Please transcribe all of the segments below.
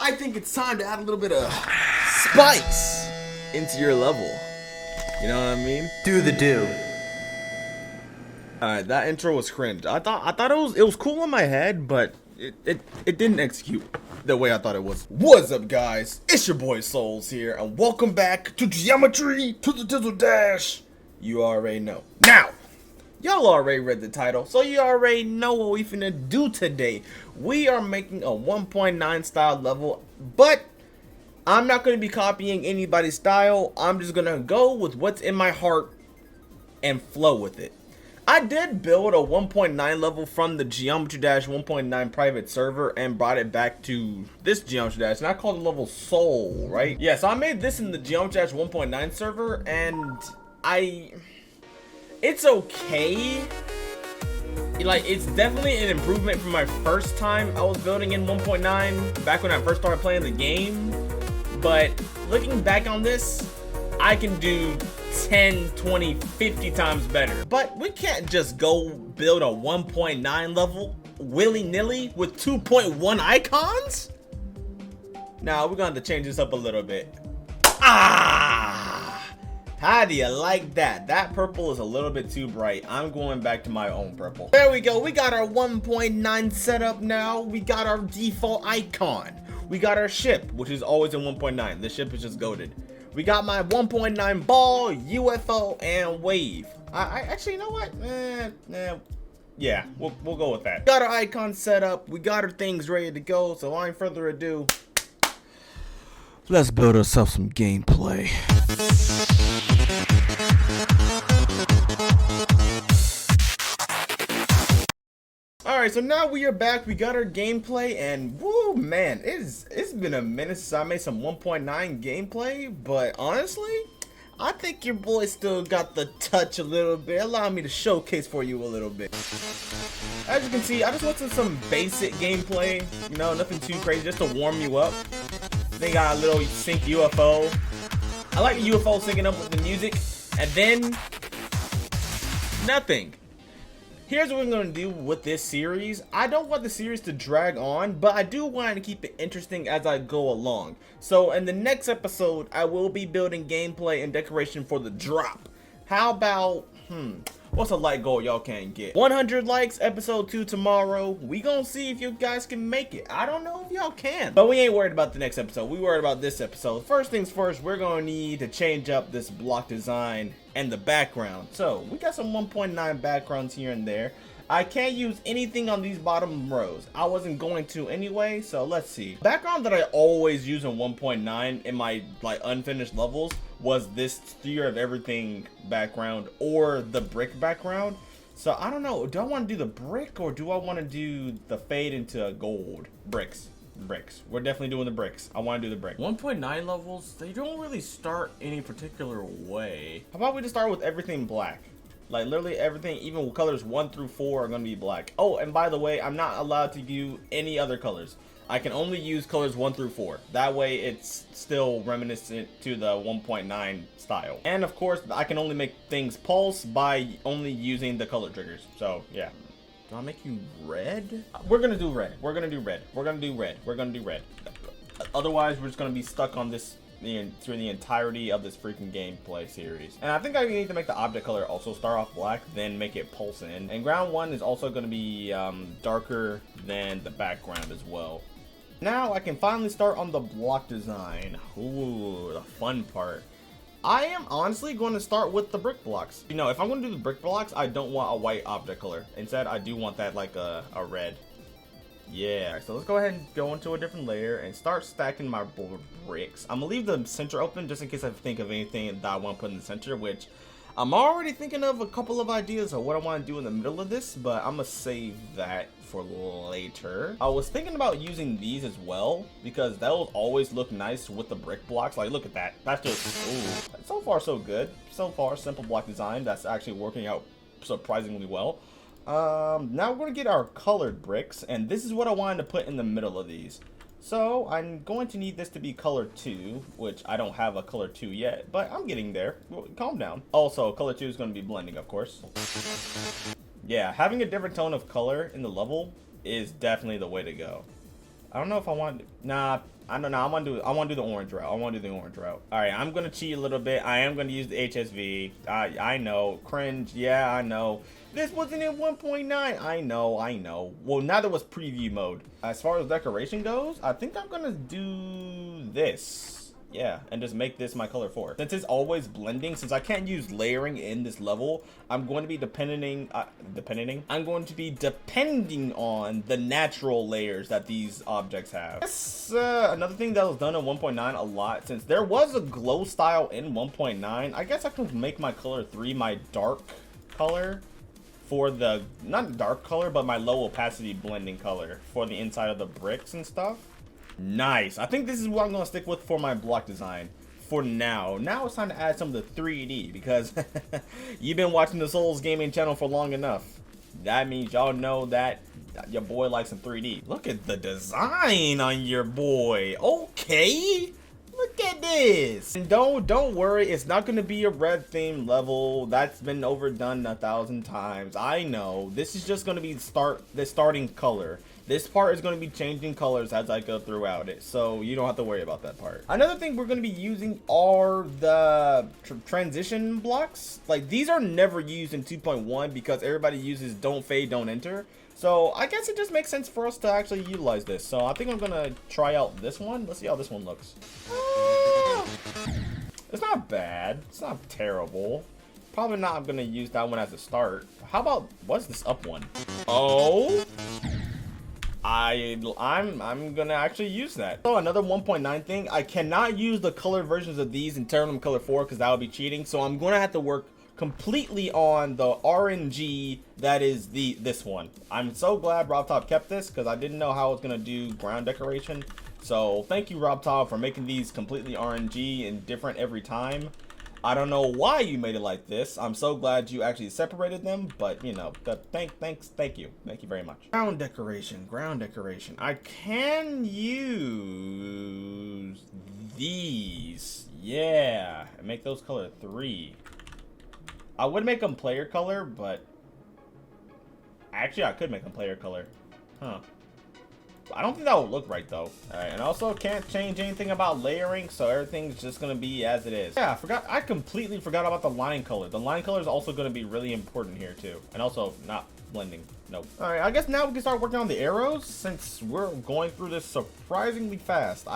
I think it's time to add a little bit of spice into your level. You know what I mean? Do the do. Alright, that intro was cringe. I thought it was cool in my head, but it didn't execute the way I thought it was. What's up, guys? It's your boy Souls here, and welcome back to Geometry to the Dizzle Dash. You already know. Now, y'all already read the title, so you already know what we finna do today. We are making a 1.9 style level, but I'm not gonna be copying anybody's style. I'm just gonna go with what's in my heart and flow with it. I did build a 1.9 level from the Geometry Dash 1.9 private server and brought it back to this Geometry Dash, and I called the level Soul, right? Yeah, so I made this in the Geometry Dash 1.9 server, and it's okay. Like, it's definitely an improvement from my first time I was building in 1.9 back when I first started playing the game. But looking back on this, I can do 10, 20, 50 times better. But we can't just go build a 1.9 level willy-nilly with 2.1 icons. Now we're going to change this up a little bit. How do you like that? That purple is a little bit too bright. I'm going back to my own purple. There we go. We got our 1.9 setup now. We got our default icon. We got our ship, which is always in 1.9. This ship is just goated. We got my 1.9 ball, UFO, and wave. I actually, you know what? Yeah, we'll go with that. Got our icon set up. We got our things ready to go. So without further ado, let's build ourselves some gameplay. Alright, so now we are back. We got our gameplay, and woo, man, it's been a minute since I made some 1.9 gameplay, but honestly, I think your boy still got the touch a little bit. Allow me to showcase for you a little bit. As you can see, I just wanted some basic gameplay, you know, nothing too crazy, just to warm you up. Then got a little sync UFO. I like the UFO syncing up with the music, and then nothing. Here's what we're going to do with this series. I don't want the series to drag on, but I do want to keep it interesting as I go along. So in the next episode, I will be building gameplay and decoration for the drop. How about, what's a like goal y'all can get? 100 likes, episode 2 tomorrow. We gonna see if you guys can make it. I don't know if y'all can, but we ain't worried about the next episode. We worried about this episode. First things first, we're gonna need to change up this block design and the background. So we got some 1.9 backgrounds here and there. I can't use anything on these bottom rows. I wasn't going to anyway, so let's see. Background that I always use in 1.9 in my like unfinished levels was this Sphere of Everything background or the brick background. So I don't know, do I want to do the brick or do I want to do the fade into gold? Bricks. We're definitely doing the bricks. I want to do the brick. 1.9 levels, they don't really start any particular way. How about we just start with everything black? Like literally everything, even colors 1 through 4 are going to be black. Oh, and by the way, I'm not allowed to do any other colors. I can only use colors 1 through 4. That way it's still reminiscent to the 1.9 style. And of course, I can only make things pulse by only using the color triggers. So yeah. Do I make you red? We're gonna do red. We're gonna do red. We're gonna do red. We're gonna do red. Otherwise, we're just gonna be stuck on this through the entirety of this freaking gameplay series. And I think I need to make the object color also start off black, then make it pulse in. And ground 1 is also gonna be darker than the background as well. Now I can finally start on the block design. Ooh, the fun part. I am honestly going to start with the brick blocks. You know, if I'm going to do the brick blocks, I don't want a white object color. Instead, I do want that like a red. Yeah, so let's go ahead and go into a different layer and start stacking my bricks. I'm going to leave the center open just in case I think of anything that I want to put in the center, which I'm already thinking of a couple of ideas of what I want to do in the middle of this, but I'm going to save that for later. I was thinking about using these as well because that will always look nice with the brick blocks. Like, look at that. That's just, ooh. So far, so good. So far, simple block design. That's actually working out surprisingly well. Now we're going to get our colored bricks, and this is what I wanted to put in the middle of these. So I'm going to need this to be color 2, which I don't have a color 2 yet, but I'm getting there. Calm down. Also, color 2 is going to be blending, of course. Yeah, having a different tone of color in the level is definitely the way to go. I don't know if I want. Nah, I don't know. I want to do the orange route. I want to do the orange route. All right, I'm gonna cheat a little bit. I am gonna use the HSV. I know, cringe. Yeah, I know. This wasn't in 1.9. I know. Well, now that was preview mode. As far as decoration goes, I think I'm gonna do this. Yeah, and just make this my color 4. Since it's always blending, since I can't use layering in this level, I'm going to be depending on the natural layers that these objects have. Yes, another thing that was done in 1.9 a lot, since there was a glow style in 1.9, I guess I can make my color 3 my dark color for the, not dark color, but my low opacity blending color for the inside of the bricks and stuff. Nice. I think this is what I'm going to stick with for my block design for now. Now it's time to add some of the 3D because you've been watching the Souls Gaming channel for long enough. That means y'all know that your boy likes some 3D. Look at the design on your boy. Okay. Look at this. And don't worry, it's not going to be a red theme level. That's been overdone 1,000 times. I know. This is just going to be the starting color. This part is going to be changing colors as I go throughout it, so you don't have to worry about that part. Another thing we're going to be using are the transition blocks. Like, these are never used in 2.1 because everybody uses don't fade, don't enter. So I guess it just makes sense for us to actually utilize this. So I think I'm going to try out this one. Let's see how this one looks. It's not bad. It's not terrible. Probably not going to use that one as a start. How about, what's this up one? Oh, I'm gonna actually use that. So another 1.9 thing, I cannot use the color versions of these and turn them color 4 because that would be cheating. So I'm gonna have to work completely on the RNG that is this one. I'm so glad robtop kept this because I didn't know how I was gonna do ground decoration. So thank you, robtop, for making these completely RNG and different every time. I don't know why you made it like this. I'm so glad you actually separated them, but you know, thank you very much. Ground decoration. I can use these, yeah, and make those color 3. I would make them player color, but actually I could make them player color, huh? I don't think that would look right though. Alright, and also can't change anything about layering, so everything's just gonna be as it is. Yeah, I completely forgot about the line color. The line color is also gonna be really important here too. And also not blending. Nope. Alright, I guess now we can start working on the arrows since we're going through this surprisingly fast.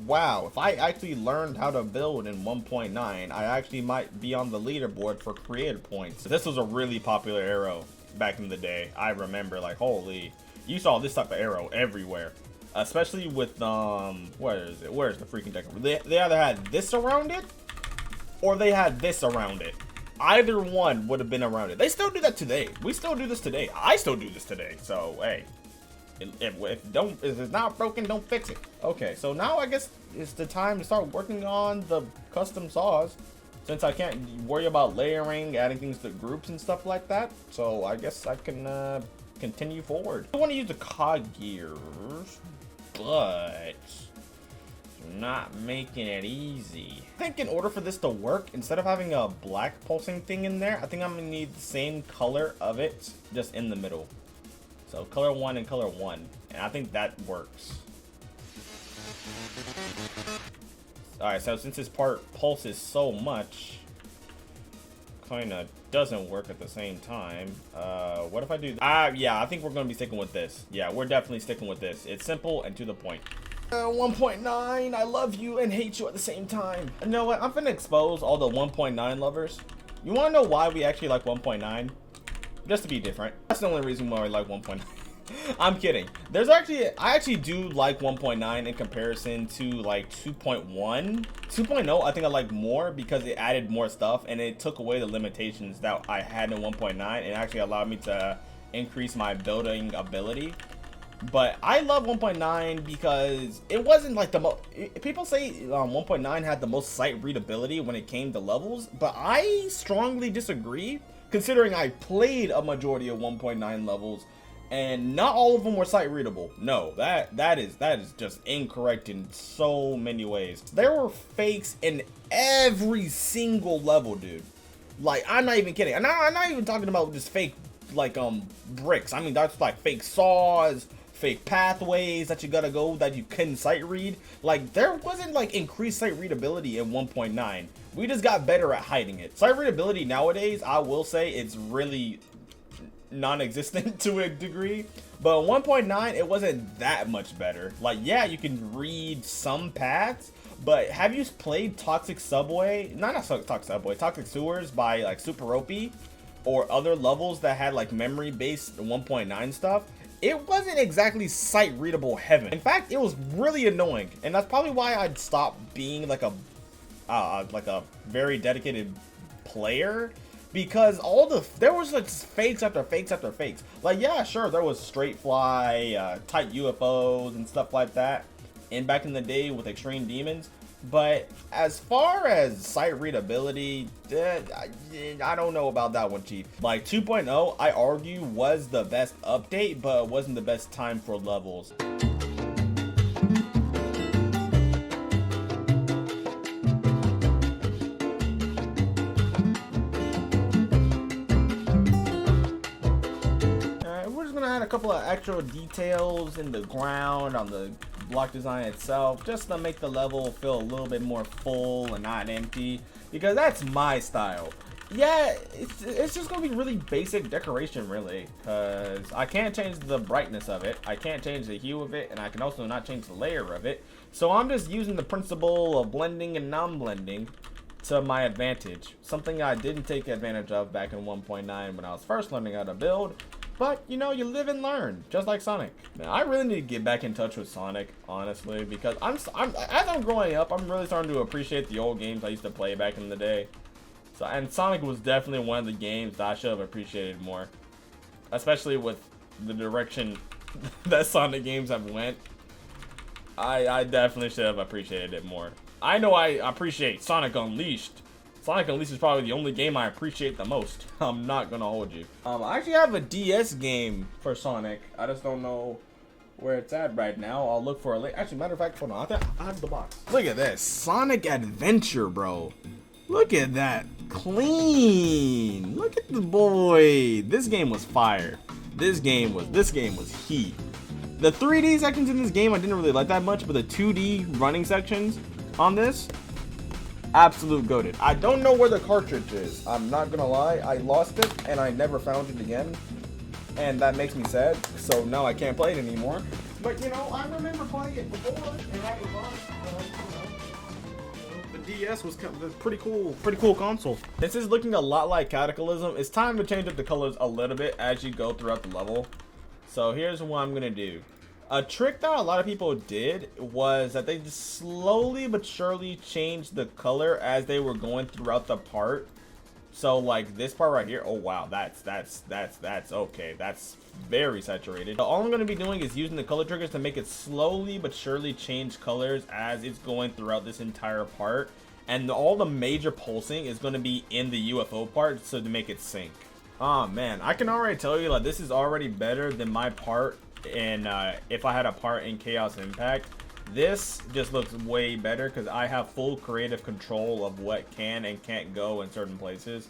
Wow, if I actually learned how to build in 1.9, I actually might be on the leaderboard for creator points. This was a really popular arrow back in the day. I remember, like, holy. You saw this type of arrow everywhere, especially with where is it? Where's the freaking deck? They either had this around it, or they had this around it. Either one would have been around it. They still do that today. We still do this today. I still do this today. So hey, if it's not broken, don't fix it. Okay, so now I guess it's the time to start working on the custom saws. Since I can't worry about layering, adding things to groups and stuff like that, so I guess I can continue forward. I want to use the cog gears, but not making it easy. I think in order for this to work, instead of having a black pulsing thing in there, I think I'm gonna need the same color of it just in the middle. So color 1 and color 1, and I think that works. Alright, so since this part pulses so much, kinda doesn't work at the same time. What if I do yeah, I think we're gonna be sticking with this. Yeah, we're definitely sticking with this. It's simple and to the point. 1.9, I love you and hate you at the same time. You know what, I'm gonna expose all the 1.9 lovers. You wanna know why we actually like 1.9? Just to be different. That's the only reason why we like 1.9. I'm kidding. I actually do like 1.9 in comparison to like 2.1. 2.0 I think I like more because it added more stuff and it took away the limitations that I had in 1.9 and actually allowed me to increase my building ability. But I love 1.9 because it wasn't like the most. People say 1.9 had the most sight readability when it came to levels, but I strongly disagree considering I played a majority of 1.9 levels. And not all of them were sight readable. No, that is just incorrect in so many ways. There were fakes in every single level, dude. Like, I'm not even kidding. And I'm not even talking about just fake like bricks. I mean, that's like fake saws, fake pathways that you gotta go that you couldn't sight read. Like, there wasn't like increased sight readability in 1.9. We just got better at hiding it. Sight readability nowadays, I will say, it's really non-existent to a degree, but 1.9 it wasn't that much better. Like, yeah, you can read some paths, but have you played Toxic Subway? Not Toxic Subway, Toxic Sewers by like Super OP or other levels that had like memory based 1.9 stuff? It wasn't exactly sight readable heaven. In fact, it was really annoying, and that's probably why I'd stopped being like a very dedicated player, because there was like fakes after fakes after fakes. Like, yeah, sure, there was straight fly, tight UFOs and stuff like that, and back in the day with Extreme Demons. But as far as sight readability, I don't know about that one, Chief. Like 2.0, I argue, was the best update, but it wasn't the best time for levels. We're just gonna add a couple of extra details in the ground on the block design itself, just to make the level feel a little bit more full and not empty, because that's my style. Yeah, it's just gonna be really basic decoration, really, because I can't change the brightness of it, I can't change the hue of it, and I can also not change the layer of it. So I'm just using the principle of blending and non-blending to my advantage, something I didn't take advantage of back in 1.9 when I was first learning how to build. But, you know, you live and learn, just like Sonic. Now, I really need to get back in touch with Sonic, honestly, because as I'm growing up, I'm really starting to appreciate the old games I used to play back in the day. So, and Sonic was definitely one of the games that I should have appreciated more, especially with the direction that Sonic games have went. I definitely should have appreciated it more. I know I appreciate Sonic Unleashed. Sonic Unleashed is probably the only game I appreciate the most. I'm not gonna hold you. I actually have a DS game for Sonic. I just don't know where it's at right now. I'll look for it. Actually, matter of fact, hold on. I have the box. Look at this. Sonic Adventure, bro. Look at that. Clean. Look at the boy. This game was fire. This game was heat. The 3D sections in this game I didn't really like that much, but the 2D running sections on this, absolute goated. I don't know where the cartridge is. I'm not gonna lie. I lost it and I never found it again, and that makes me sad. So now I can't play it anymore. But you know, I remember playing it before and having fun. The DS was a pretty cool console. This is looking a lot like Cataclysm. It's time to change up the colors a little bit as you go throughout the level. So here's what I'm gonna do. A trick that a lot of people did was that they just slowly but surely changed the color as they were going throughout the part. So like this part right here, oh wow, that's okay, that's very saturated. So all I'm going to be doing is using the color triggers to make it slowly but surely change colors as it's going throughout this entire part. And all the major pulsing is going to be in the UFO part, so to make it sync. Oh man, I can already tell you, like, this is already better than my part in if I had a part in Chaos Impact. This just looks way better because I have full creative control of what can and can't go in certain places,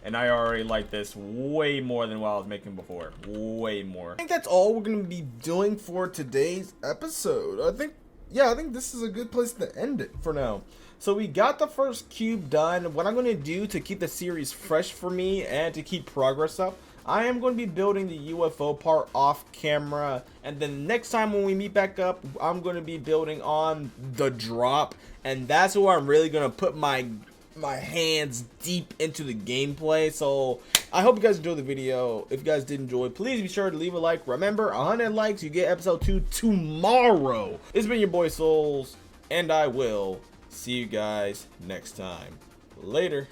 and I already like this way more than what I was making before. Way more. I think that's all we're gonna be doing for today's episode. I think this is a good place to end it for now. So we got the first cube done. What I'm going to do to keep the series fresh for me and to keep progress up, I am going to be building the UFO part off camera, and then next time when we meet back up, I'm going to be building on the drop, and that's where I'm really going to put my hands deep into the gameplay. So I hope you guys enjoyed the video. If you guys did enjoy, please be sure to leave a like. Remember, 100 likes, you get episode 2 tomorrow. It's been your boy Souls, and I will see you guys next time. Later.